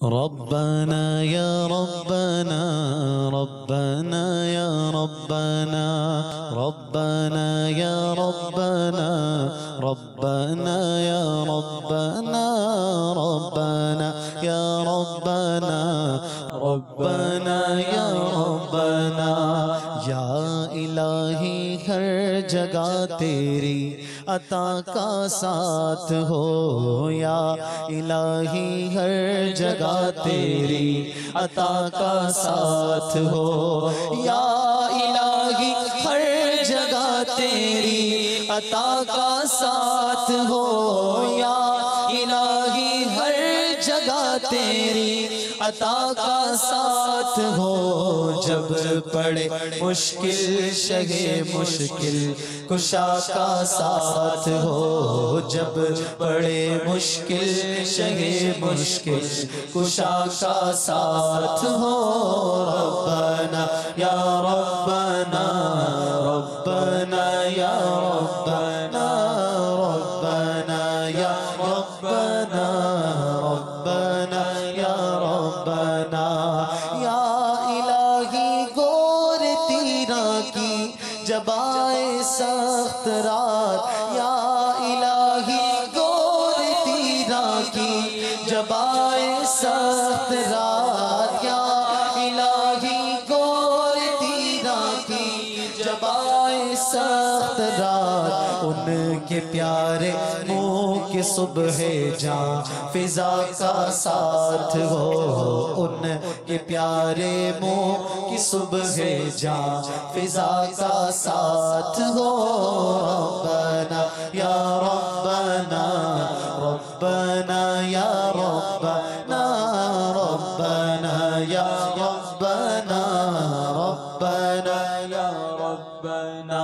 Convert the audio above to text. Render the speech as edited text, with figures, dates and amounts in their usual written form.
ربنا يا ربنا ربنا يا ربنا ربنا يا ربنا ربنا يا ربنا ربنا يا ربنا ربنا يا ربنا یا الہی ہر جگہ تیری عطا کا ساتھ ہو، یا الہی ہر جگہ تیری عطا کا ساتھ ہو، یا الہی ہر جگہ تیری عطا کا ساتھ ہو، یا الہی ہر جگہ تیری عطا کا ساتھ ہو۔ جب پڑے مشکل شہ مشکل کشا کا ساتھ ہو، جب پڑے مشکل شہ مشکل کشا کا ساتھ ہو۔ ربنا یا ربنا ربنا یا ربنا ربنا یا ربنا ربنا یا ربنا یا الہی گور تیرا کی جب آئے سخت رات، یا الہی گور تیرا کی جب آئے سخت رات، یا الہی گور تیرا کی جب آئے سخت رات، ان کے پیارے منہ کی صبح جاں فضا کا ساتھ ہو، ان کے پیارے منہ کی صبح جاں فضا کا ساتھ ہو۔ ربنا یا ربنا ربنا یا ربنا ربنا یا ربنا ربنا یا ربنا